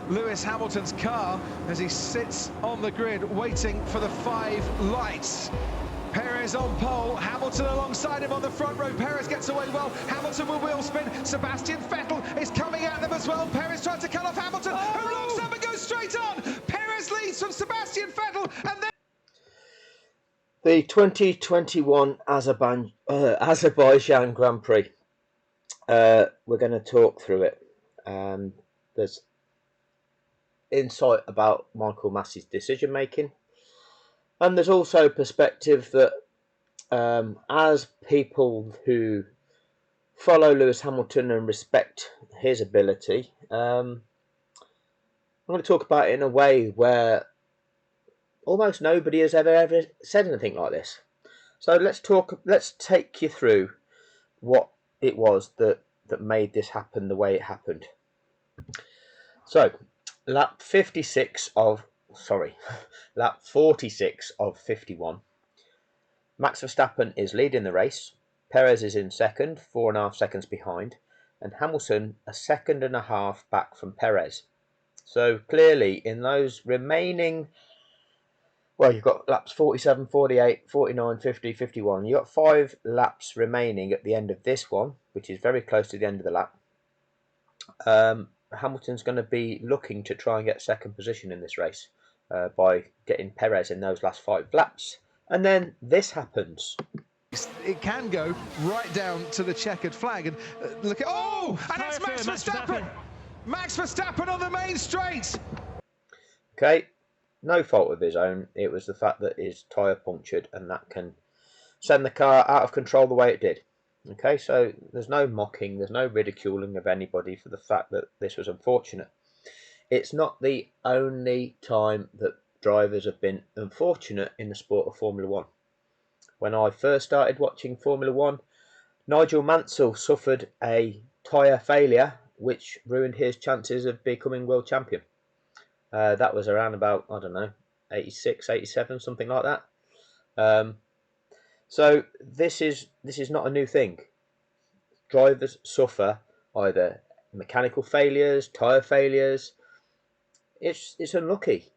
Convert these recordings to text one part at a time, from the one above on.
Lewis Hamilton's car as he sits on the grid waiting for the 5 lights. Perez on pole, Hamilton alongside him on the front row. Perez gets away well, Hamilton will wheel spin. Sebastian Vettel is coming at them as well. Perez trying to cut off Hamilton, who locks up and goes straight on. Perez leads from Sebastian Vettel, and then the 2021 Azerbaijan Grand Prix. We're going to talk through it. There's insight about Michael Masi's decision making, and there's also perspective that as people who follow Lewis Hamilton and respect his ability, I'm going to talk about it in a way where almost nobody has ever said anything like this. So let's take you through what it was that made this happen the way it happened. So lap 46 of 51, Max Verstappen is leading the race, Perez is in second, 4.5 seconds behind, and Hamilton a second and a half back from Perez. So clearly in those remaining, well, you've got laps 47, 48, 49, 50, 51. You've got 5 laps remaining at the end of this one, which is very close to the end of the lap. Hamilton's going to be looking to try and get second position in this race by getting Perez in those last 5 laps. And then this happens. it can go right down to the checkered flag. And look at, and that's Max Verstappen! Max Verstappen on the main straight! Okay. No fault of his own. It was the fact that his tyre punctured, and that can send the car out of control the way it did. Okay, so there's no mocking, there's no ridiculing of anybody for the fact that this was unfortunate. It's not the only time that drivers have been unfortunate in the sport of Formula 1. When I first started watching Formula 1, Nigel Mansell suffered a tyre failure which ruined his chances of becoming world champion. That was around about, 86, 87, something like that. So this is not a new thing. Drivers suffer either mechanical failures, tyre failures. It's unlucky.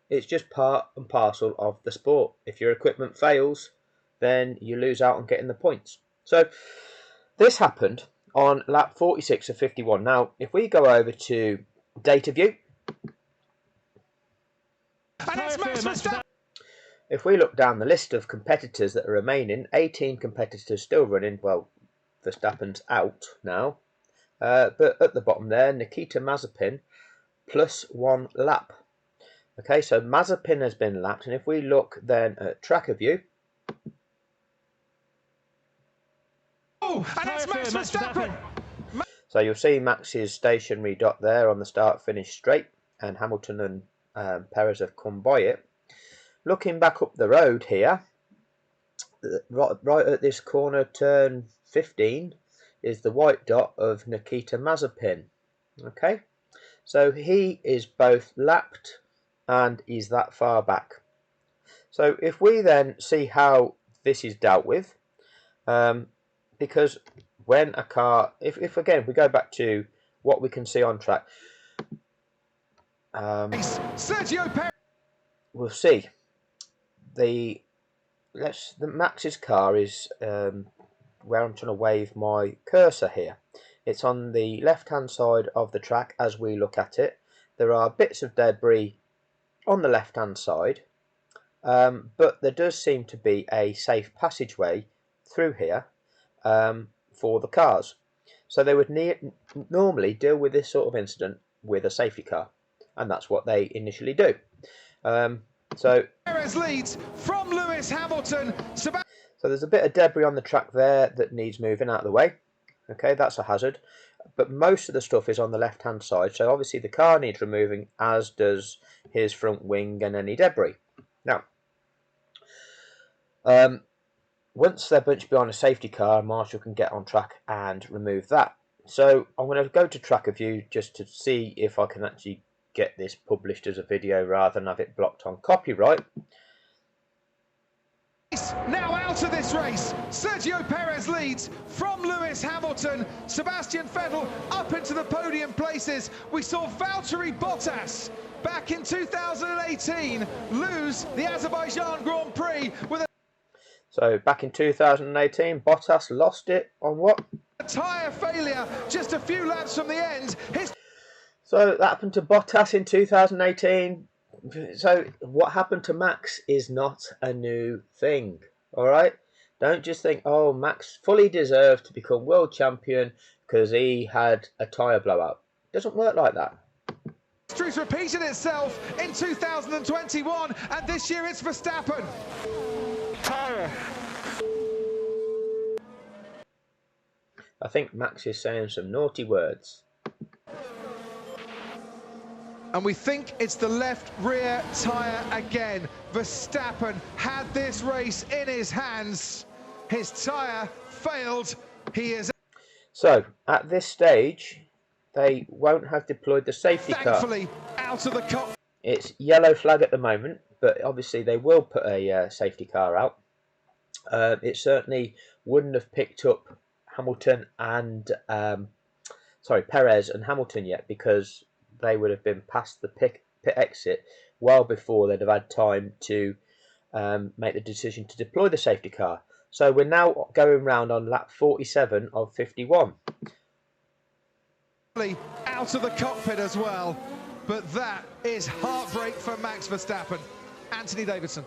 It's just part and parcel of the sport. If your equipment fails, then you lose out on getting the points. So this happened on lap 46 of 51. Now, if we go over to data view, if we look down the list of competitors that are remaining, 18 competitors still running. Well, Verstappen's out now. But at the bottom there, Nikita Mazepin, plus 1 lap. Okay, so Mazepin has been lapped. And if we look then at tracker view. And that's Max Verstappen! So you'll see Max's stationary dot there on the start-finish straight. And Hamilton and Perez have come by it. Looking back up the road here, right at this corner, turn 15, is the white dot of Nikita Mazepin. Okay, so he is both lapped and he's that far back. So if we then see how this is dealt with, because when a car, if again we go back to what we can see on track, Sergio Perez. We'll see. The Max's car is where I'm trying to wave my cursor here. It's on the left hand side of the track as we look at it. There are bits of debris on the left hand side, but there does seem to be a safe passageway through here for the cars. So they would normally deal with this sort of incident with a safety car, and that's what they initially do. So Perez leads from Lewis Hamilton. So there's a bit of debris on the track there that needs moving out of the way. Okay, that's a hazard. But most of the stuff is on the left-hand side. So obviously the car needs removing, as does his front wing and any debris. Now, once they're bunched behind a safety car, Marshall can get on track and remove that. So I'm going to go to tracker view just to see if I can actually get this published as a video rather than have it blocked on copyright. Now out of this race, Sergio Perez leads from Lewis Hamilton. Sebastian Vettel up into the podium places. We saw Valtteri Bottas back in 2018 lose the Azerbaijan Grand Prix with a... So back in 2018, Bottas lost it on what? A tyre failure just a few laps from the end. So that happened to Bottas in 2018. So what happened to Max is not a new thing, all right? Don't just think, oh, Max fully deserved to become world champion because he had a tyre blowout. It doesn't work like that. History's repeated itself in 2021, and this year it's Verstappen. Tyre. I think Max is saying some naughty words. And we think it's the left rear tyre again. Verstappen had this race in his hands. His tyre failed. He is... So, at this stage, they won't have deployed the safety car. Thankfully, out of the cockpit. It's yellow flag at the moment, but obviously they will put a safety car out. It certainly wouldn't have picked up Hamilton and... Perez and Hamilton yet, because they would have been past the pit exit well before they'd have had time to make the decision to deploy the safety car. So we're now going round on lap 47 of 51. Out of the cockpit as well, but that is heartbreak for Max Verstappen. Anthony Davidson.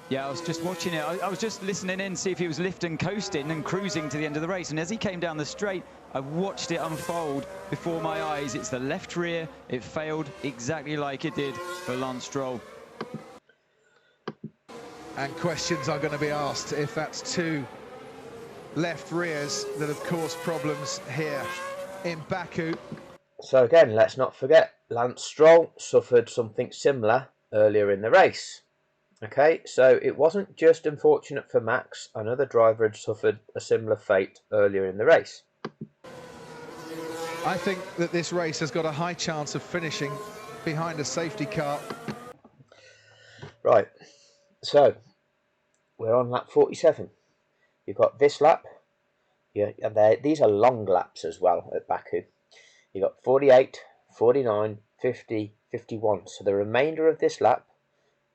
Yeah, I was just watching it. I was just listening in, see if he was lifting, coasting and cruising to the end of the race. And as he came down the straight, I watched it unfold before my eyes. It's the left rear. It failed exactly like it did for Lance Stroll. And questions are going to be asked if that's two left rears that have caused problems here in Baku. So again, let's not forget, Lance Stroll suffered something similar earlier in the race. Okay, so it wasn't just unfortunate for Max. Another driver had suffered a similar fate earlier in the race. I think that this race has got a high chance of finishing behind a safety car. Right, so we're on lap 47. You've got this lap. Yeah, and these are long laps as well at Baku. You've got 48, 49, 50, 51. So the remainder of this lap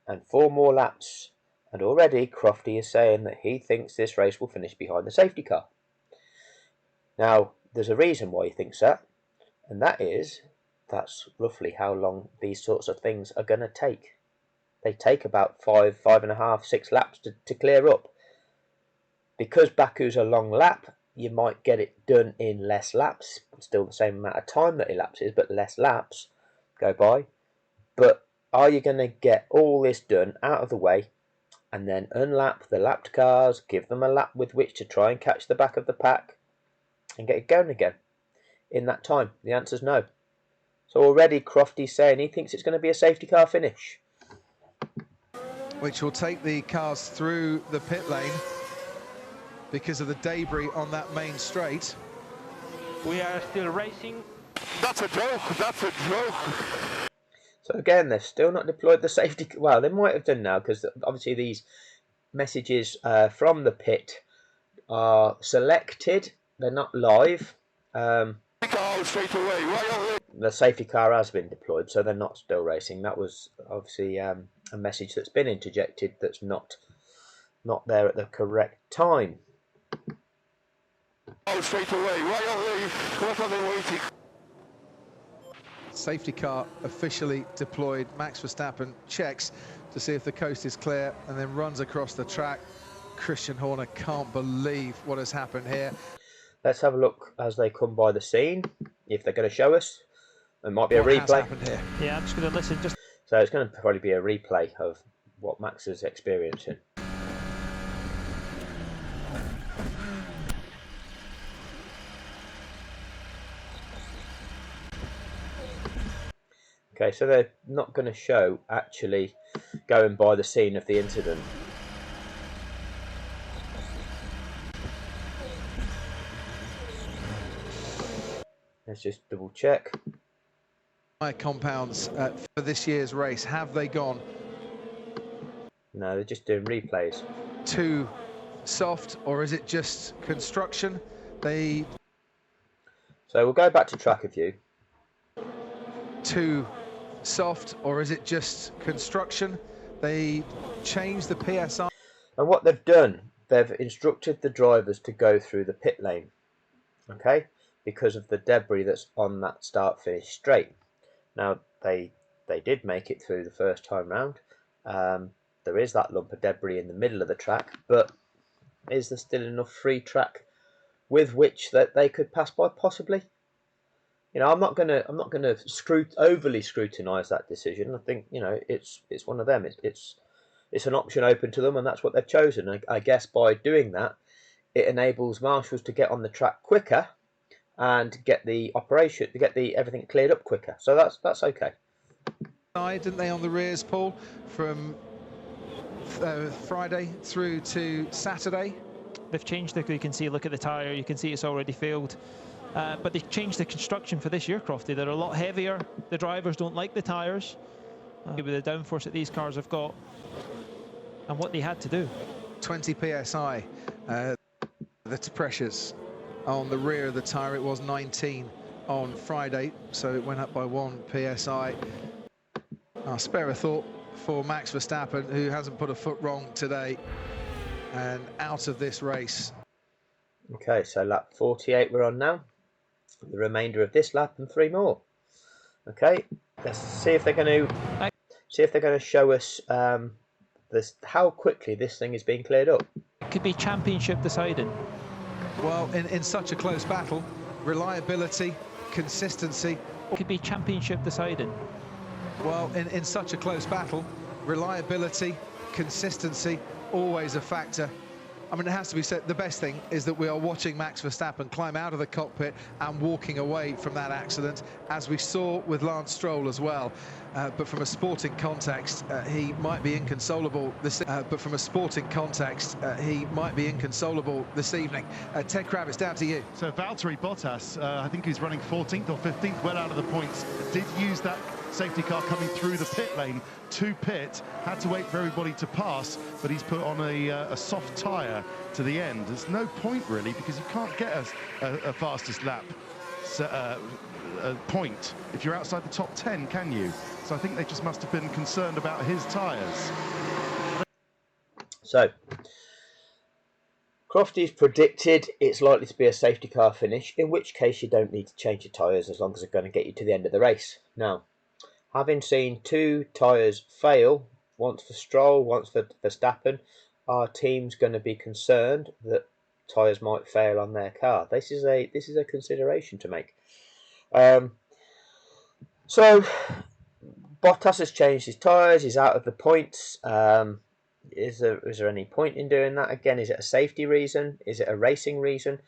and 4 more laps, and already Crofty is saying that he thinks this race will finish behind the safety car. Now, there's a reason why he thinks that, and that's roughly how long these sorts of things are going to take. They take about 5.5, 6 laps to clear up. Because Baku's a long lap, you might get it done in less laps, still the same amount of time that elapses, but less laps go by. But are you going to get all this done out of the way and then unlap the lapped cars, give them a lap with which to try and catch the back of the pack and get it going again in that time? The answer's no. So already Crofty's saying he thinks it's going to be a safety car finish, which will take the cars through the pit lane because of the debris on that main straight. We are still racing. That's a joke, that's a joke. So again, they've still not deployed the safety... Well, they might have done now, because obviously these messages from the pit are selected. They're not live. Straight away. The safety car has been deployed, so they're not still racing. That was obviously a message that's been interjected that's not there at the correct time. Straight away. What are they waiting? Safety car officially deployed. Max Verstappen checks to see if the coast is clear and then runs across the track. Christian Horner can't believe what has happened here. Let's have a look as they come by the scene, if they're going to show us. It might be a What has replay. happened here? Yeah, I'm just going to listen. So it's going to probably be a replay of what Max is experiencing. Okay, so they're not going to show actually going by the scene of the incident. Let's just double check. Compounds for this year's race, have they gone? No, they're just doing replays. Too soft, or is it just construction? So we'll go back to track view. Too soft, or is it just construction? They changed the PSI. And what they've done, they've instructed the drivers to go through the pit lane, okay, because of the debris that's on that start-finish straight. Now, they did make it through the first time round. There is that lump of debris in the middle of the track, but is there still enough free track with which that they could pass by? Possibly. You know, I'm not gonna overly scrutinise that decision. I think, you know, it's one of them. It's an option open to them, and that's what they've chosen. I guess by doing that, it enables marshals to get on the track quicker and get the everything cleared up quicker. So that's okay. Didn't they, on the rears, Paul, from Friday through to Saturday? They've changed the, you can see, look at the tyre, you can see it's already failed. But they've changed the construction for this year, Crofty. They're a lot heavier. The drivers don't like the tyres with the downforce that these cars have got and what they had to do. 20 psi, the pressures on the rear of the tyre. It was 19 on Friday, so it went up by 1 psi. I'll spare a thought for Max Verstappen, who hasn't put a foot wrong today and out of this race. Okay, so lap 48 we're on now. The remainder of this lap and 3 more. Okay, let's see if they're going to show us how quickly this thing is being cleared up. It could be championship deciding. Well, in such a close battle, reliability, consistency. It could be championship deciding. Well, in such a close battle, reliability, consistency, always a factor. I mean, it has to be said, the best thing is that we are watching Max Verstappen climb out of the cockpit and walking away from that accident, as we saw with Lance Stroll as well. But from a sporting context, he might be inconsolable this. He might be inconsolable this evening. Ted Kravitz, down to you. So Valtteri Bottas, I think he's running 14th or 15th, well out of the points. Did use that safety car coming through the pit lane to pit, had to wait for everybody to pass, but he's put on a soft tyre to the end. There's no point really, because you can't get a fastest lap point if you're outside the top 10, can you? So I think they just must have been concerned about his tyres. So Crofty's predicted it's likely to be a safety car finish, in which case you don't need to change your tyres as long as they're going to get you to the end of the race. Now, having seen 2 tyres fail, once for Stroll, once for Verstappen, our team's going to be concerned that tyres might fail on their car. This is a consideration to make. So Bottas has changed his tyres. He's out of the points. Is there any point in doing that? Again, is it a safety reason? Is it a racing reason?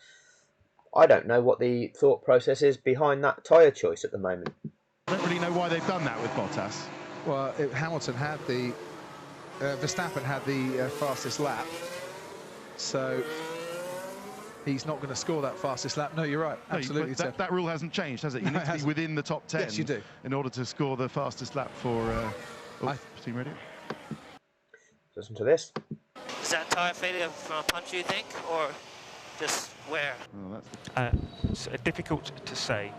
I don't know what the thought process is behind that tyre choice at the moment. I don't really know why they've done that with Bottas. Well, Hamilton had Verstappen had the fastest lap, so he's not going to score that fastest lap. No, you're right, absolutely. No, that rule hasn't changed, has it? You need to be within the top 10. Yes, you do. In order to score the fastest lap for team radio. Listen to this. Is that tyre failure from a punch, you think, or just wear? Oh, It's difficult to say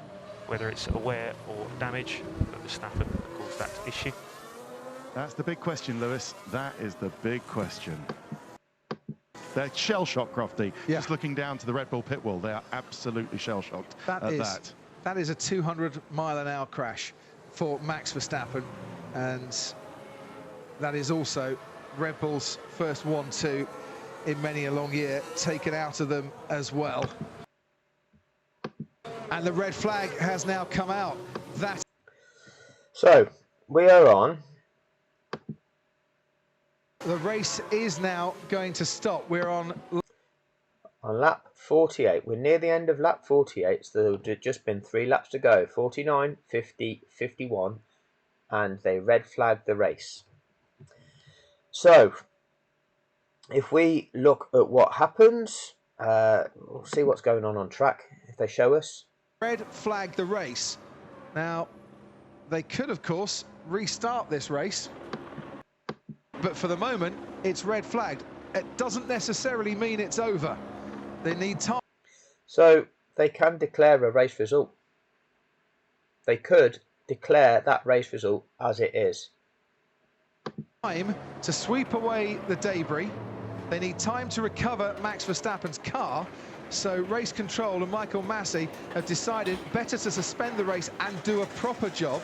whether it's aware or damage that Verstappen caused that issue. that's the big question, Lewis. That is the big question. They're shell-shocked, Crofty. Yeah. Just looking down to the Red Bull pit wall, they are absolutely shell-shocked at that. That is a 200-mile-an-hour crash for Max Verstappen, and that is also Red Bull's first 1-2 in many a long year, taken out of them as well. And the red flag has now come out. So we are on. The race is now going to stop. We're on lap 48. We're near the end of lap 48, so there's just been 3 laps to go. 49, 50, 51, and they red flagged the race. So if we look at what happens, we'll see what's going on track if they show us. red flag the race. Now, they could, of course, restart this race. but for the moment, it's red flagged. It doesn't necessarily mean it's over. They need time. So they can declare a race result. They could declare that race result as it is. Time to sweep away the debris. They need time to recover Max Verstappen's car. So race control and Michael Masi have decided better to suspend the race and do a proper job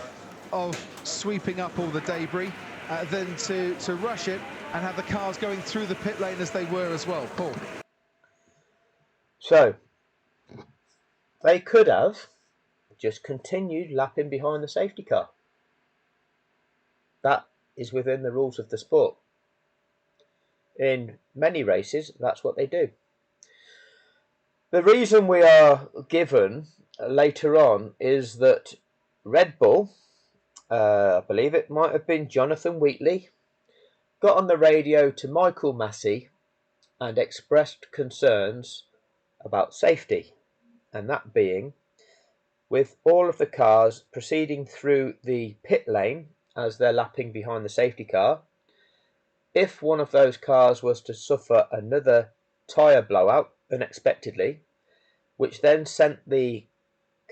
of sweeping up all the debris than to rush it and have the cars going through the pit lane as they were as well. Paul. So they could have just continued lapping behind the safety car. That is within the rules of the sport. In many races, that's what they do. The reason we are given later on is that Red Bull, I believe it might have been Jonathan Wheatley, got on the radio to Michael Masi and expressed concerns about safety, and that being with all of the cars proceeding through the pit lane as they're lapping behind the safety car, if one of those cars was to suffer another tyre blowout unexpectedly, which then sent the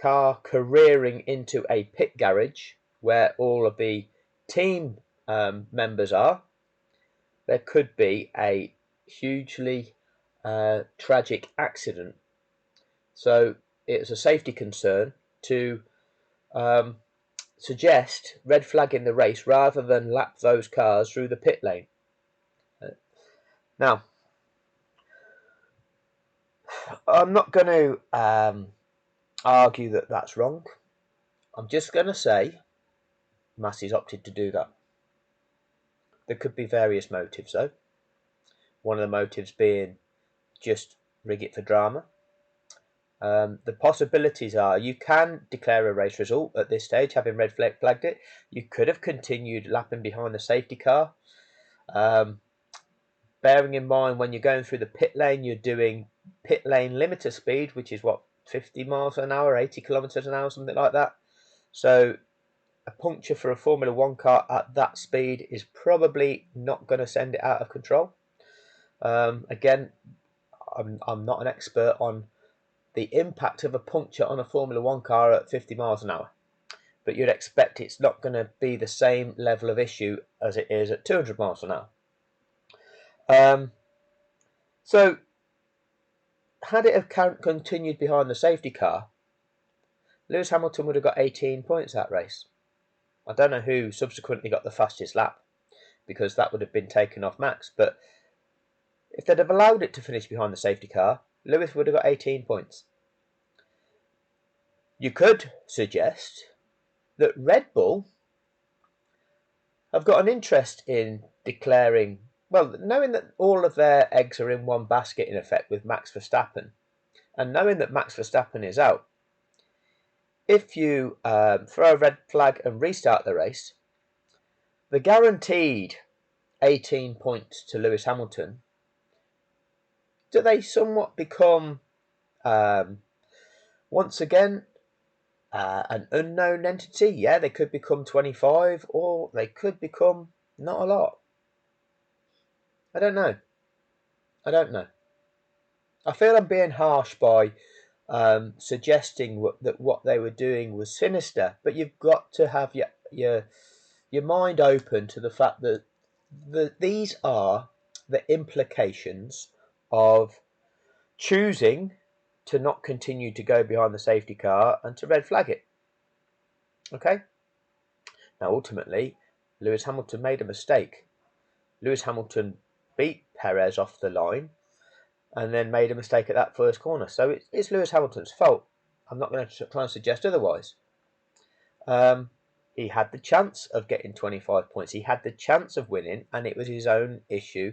car careering into a pit garage where all of the team members are, there could be a hugely tragic accident. So it's a safety concern to suggest red flagging the race rather than lap those cars through the pit lane. Now, I'm not going to argue that that's wrong. I'm just going to say Masi's opted to do that. There could be various motives though. One of the motives being just rig it for drama. The possibilities are you can declare a race result at this stage, having red flagged it. You could have continued lapping behind the safety car. Bearing in mind when you're going through the pit lane, you're doing pit lane limiter speed, which is what, 50 miles an hour, 80 kilometers an hour, something like that. So a puncture for a Formula 1 car at that speed is probably not going to send it out of control. Again, I'm not an expert on the impact of a puncture on a Formula 1 car at 50 miles an hour, but you'd expect it's not going to be the same level of issue as it is at 200 miles an hour. So had it have continued behind the safety car, Lewis Hamilton would have got 18 points that race. I don't know who subsequently got the fastest lap, because that would have been taken off Max, but if they'd have allowed it to finish behind the safety car, Lewis would have got 18 points. You could suggest that Red Bull have got an interest in declaring, well, knowing that all of their eggs are in one basket in effect with Max Verstappen, and knowing that Max Verstappen is out, if you throw a red flag and restart the race, the guaranteed 18 points to Lewis Hamilton, do they somewhat become, once again, an unknown entity? Yeah, they could become 25, or they could become not a lot. I don't know. I feel I'm being harsh by suggesting that what they were doing was sinister, but you've got to have your mind open to the fact that these are the implications of choosing to not continue to go behind the safety car and to red flag it. Okay? Now, ultimately, Lewis Hamilton made a mistake. Lewis Hamilton beat Perez off the line and then made a mistake at that first corner. So it's Lewis Hamilton's fault. I'm not going to try and suggest otherwise. He had the chance of getting 25 points. He had the chance of winning, and it was his own issue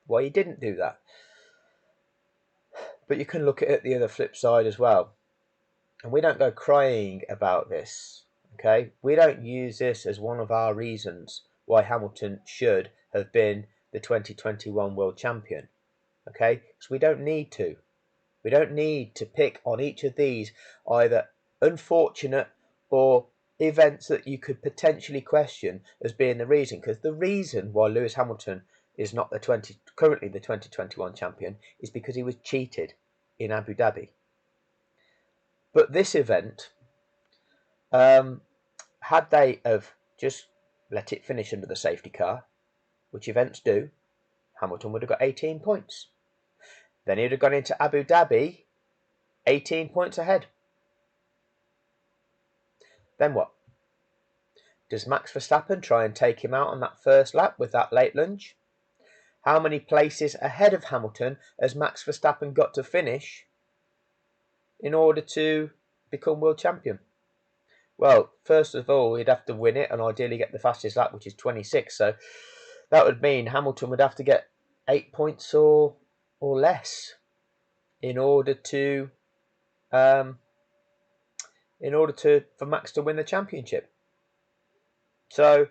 why he didn't do that. But you can look at it the other flip side as well. And we don't go crying about this, okay? We don't use this as one of our reasons why Hamilton should have been the 2021 world champion, okay? So we don't need to. We don't need to pick on each of these either unfortunate or events that you could potentially question as being the reason, because the reason why Lewis Hamilton is not currently the 2021 champion is because he was cheated in Abu Dhabi. But this event, had they have just let it finish under the safety car, which events do, Hamilton would have got 18 points. Then he'd have gone into Abu Dhabi 18 points ahead. Then what? Does Max Verstappen try and take him out on that first lap with that late lunge? How many places ahead of Hamilton has Max Verstappen got to finish in order to become world champion? Well, first of all, he'd have to win it and ideally get the fastest lap, which is 26. So that would mean Hamilton would have to get 8 points or less in order for Max to win the championship. So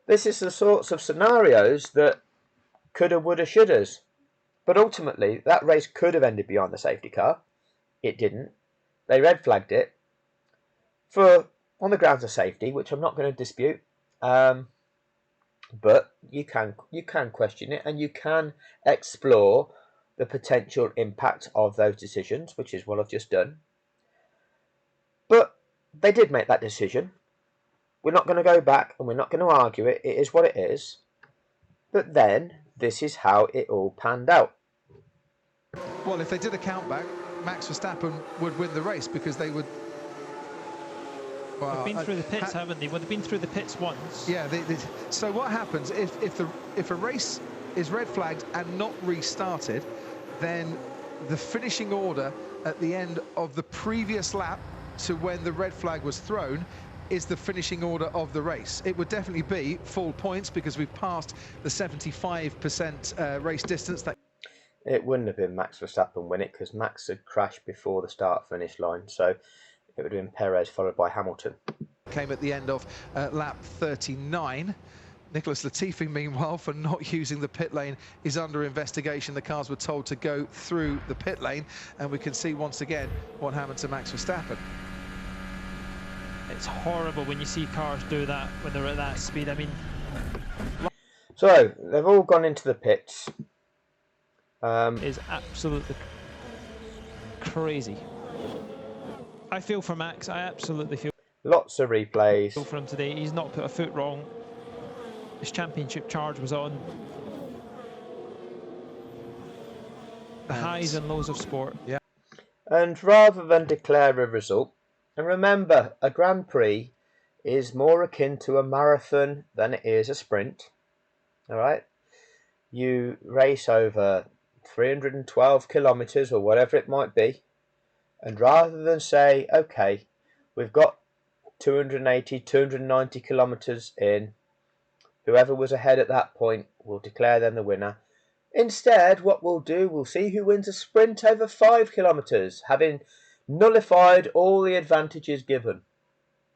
this is the sorts of scenarios that coulda, woulda, shouldas. But ultimately, that race could have ended behind the safety car. It didn't. They red flagged it on the grounds of safety, which I'm not going to dispute. But you can question it, and you can explore the potential impact of those decisions, which is what I've just done. But they did make that decision. We're not going to go back and we're not going to argue it. It is what it is. But then, this is how it all panned out. Well, if they did a countback, Max Verstappen would win the race because they would... Well, they've been through the pits, haven't they? Well, they've been through the pits once. Yeah. So what happens if a race is red flagged and not restarted, then the finishing order at the end of the previous lap to when the red flag was thrown is the finishing order of the race. It would definitely be full points because we've passed the 75% race distance. It wouldn't have been Max Verstappen win it because Max had crashed before the start-finish line, so it would have been Perez followed by Hamilton. Came at the end of lap 39. Nicholas Latifi, meanwhile, for not using the pit lane, is under investigation. The cars were told to go through the pit lane, and we can see once again what happened to Max Verstappen. It's horrible when you see cars do that when they're at that speed. I mean... So, they've all gone into the pits. Is absolutely crazy. I feel for Max. I absolutely feel... Lots of replays. For him today. He's not put a foot wrong. His championship charge was on. The highs and lows of sport. Yeah. And rather than declare a result, and remember, a Grand Prix is more akin to a marathon than it is a sprint. All right? You race over 312 kilometres or whatever it might be. And rather than say, okay, we've got 280, 290 kilometres in, whoever was ahead at that point will declare them the winner. Instead, what we'll do, we'll see who wins a sprint over 5 kilometres, having nullified all the advantages given.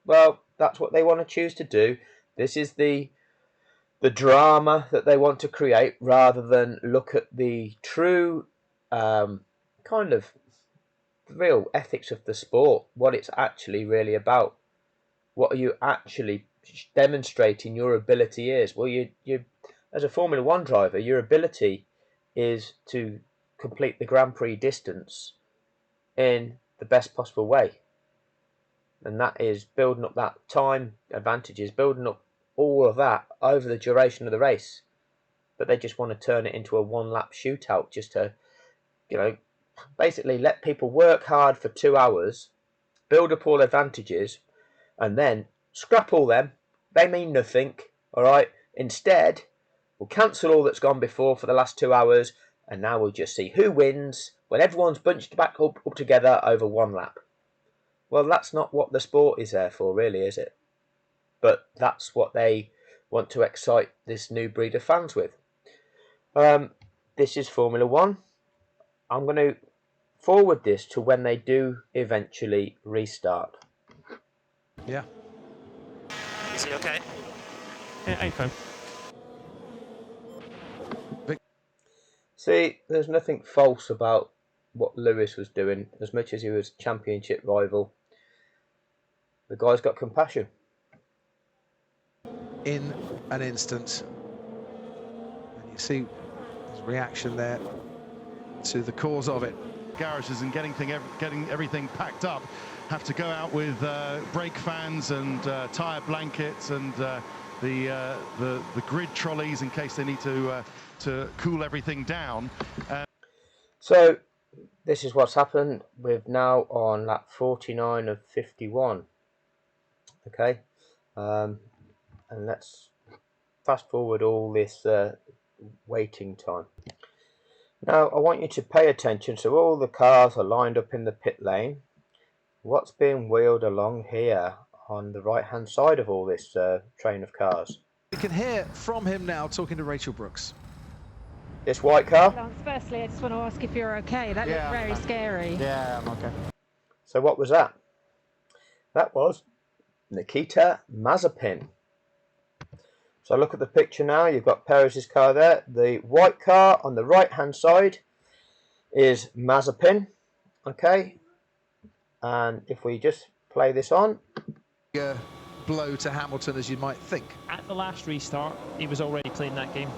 Well, that's what they want to choose to do. This is the drama that they want to create, rather than look at the true kind of real ethics of the sport, what it's actually really about. What are you actually demonstrating your ability is? Well, you as a Formula 1 driver, your ability is to complete the Grand Prix distance in the best possible way. And that is building up that time advantages, building up all of that over the duration of the race. But they just want to turn it into a one-lap shootout just to, basically let people work hard for 2 hours, build up all advantages, and then scrap all them. They mean nothing, all right? Instead, we'll cancel all that's gone before for the last 2 hours, and now we'll just see who wins when everyone's bunched back up together over one lap. Well, that's not what the sport is there for, really, is it? But that's what they want to excite this new breed of fans with. This is Formula 1. I'm going to forward this to when they do eventually restart. Yeah. Is he okay? Yeah, I'm fine. See, there's nothing false about what Lewis was doing, as much as he was championship rival. the guy's got compassion. In an instant. And you see his reaction there to the cause of it. Garages and getting everything packed up have to go out with brake fans and tyre blankets and the grid trolleys in case they need to cool everything down. So this is what's happened. We're now on lap 49 of 51. Okay, and let's fast forward all this waiting time. Now I want you to pay attention. So all the cars are lined up in the pit lane. What's being wheeled along here on the right hand side of all this train of cars? We can hear from him now talking to Rachel Brooks. This white car? Lance, firstly, I just want to ask if you're okay. That looked very scary. Yeah, I'm okay. So what was that? That was Nikita Mazepin. So look at the picture now. You've got Perez's car there. The white car on the right hand side is Mazepin. Okay. And if we just play this on. Blow to Hamilton, as you might think. At the last restart, he was already playing that game.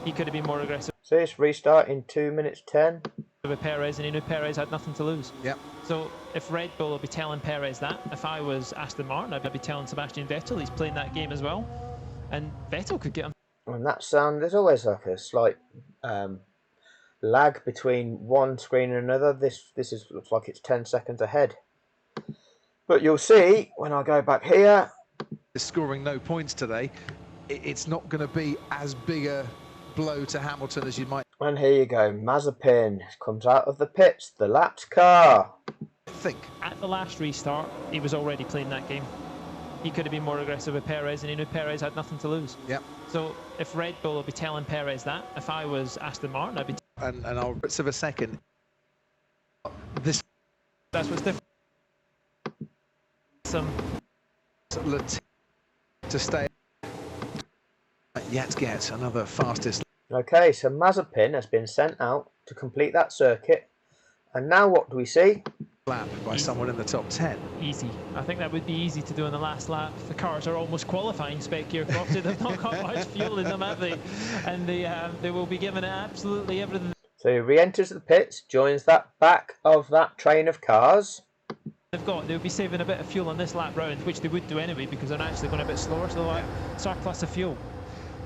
He could have been more aggressive So this restart in 2 minutes 10. with Perez, and he knew Perez had nothing to lose. Yep. So if Red Bull will be telling Perez that, if I was Aston Martin, I'd be telling Sebastian Vettel he's playing that game as well. And Vettel could get him. And that sound, there's always like a slight lag between one screen and another. This looks like it's 10 seconds ahead. But you'll see when I go back here. Scoring no points today, it's not going to be as big a blow to Hamilton as you might And here you go, Mazepin comes out of the pits, the lapped car. think. At the last restart, he was already playing that game. He could have been more aggressive with Perez, and he knew Perez had nothing to lose. Yep. So if Red Bull will be telling Perez that, if I was Aston Martin, I'd be. And I'll bits of a second. This That's what's different. Some to stay yet get another fastest Okay, so Mazepin has been sent out to complete that circuit. And now what do we see? lap by someone in the top 10. easy. I think that would be easy to do in the last lap. The cars are almost qualifying spec here, Crofty. They've not got much fuel in them, have they? And they will be given absolutely everything. So he re-enters the pits, joins that back of that train of cars. They'll be saving a bit of fuel on this lap round, which they would do anyway because they're actually going a bit slower, so they'll have surplus of fuel.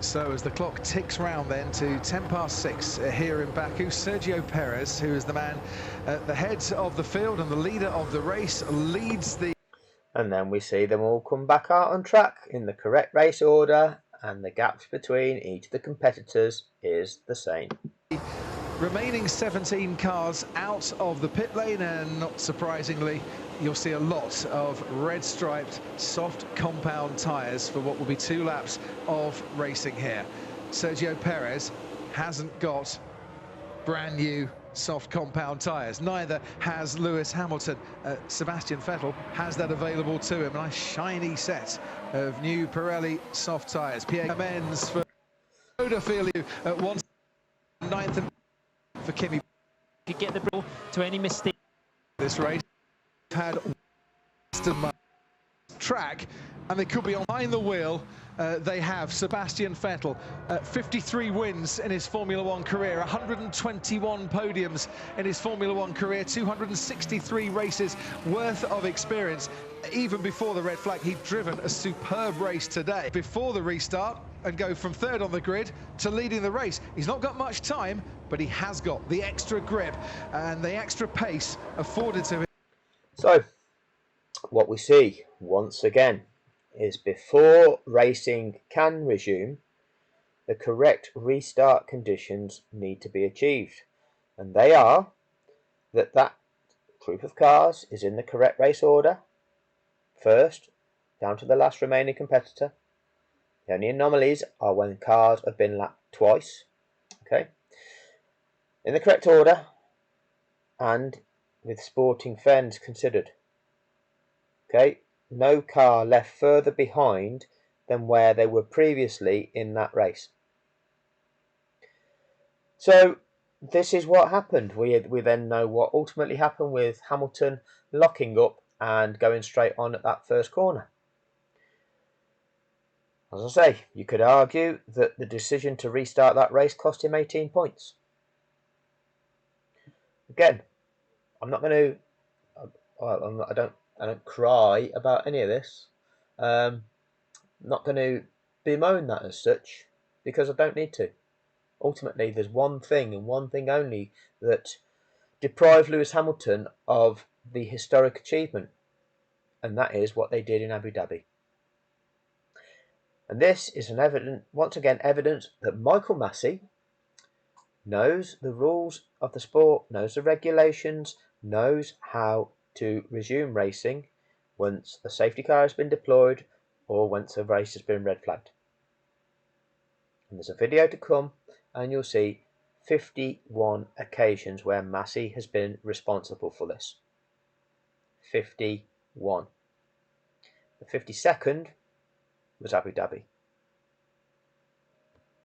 So as the clock ticks round then to 10 past 6 here in Baku, Sergio Perez, who is the man at the head of the field and the leader of the race, leads the... And then we see them all come back out on track in the correct race order, and the gaps between each of the competitors is the same. Remaining 17 cars out of the pit lane, and not surprisingly, you'll see a lot of red-striped, soft compound tyres for what will be 2 laps of racing here. Sergio Perez hasn't got brand new soft compound tyres. Neither has Lewis Hamilton. Sebastian Vettel has that available to him. A nice shiny set of new Pirelli soft tyres. Pierre Menz for Skoda Filio at 1/9 and for Kimi. Could get the ball to any mistake. This race had track, and they could be behind the wheel. They have Sebastian Vettel, 53 wins in his Formula One career, 121 podiums in his Formula One career, 263 races worth of experience. Even before the red flag, he'd driven a superb race today. Before the restart, and go from 3rd on the grid to leading the race. He's not got much time, but he has got the extra grip and the extra pace afforded to him. So, what we see once again is before racing can resume, the correct restart conditions need to be achieved. And they are that group of cars is in the correct race order, first, down to the last remaining competitor. The only anomalies are when cars have been lapped twice, okay, in the correct order and with sporting fairness considered. Okay, no car left further behind than where they were previously in that race. So this is what happened. We then know what ultimately happened with Hamilton locking up and going straight on at that first corner. As I say, you could argue that the decision to restart that race cost him 18 points. Again, I'm not going to, I don't cry about any of this. I'm not going to bemoan that as such, because I don't need to. Ultimately, there's one thing and one thing only that deprived Lewis Hamilton of the historic achievement, and that is what they did in Abu Dhabi. And this is once again evidence that Michael Masi knows the rules of the sport, knows the regulations, knows how to resume racing once a safety car has been deployed or once a race has been red flagged. And there's a video to come, and you'll see 51 occasions where Masi has been responsible for this. 51. The 52nd was Abu Dhabi.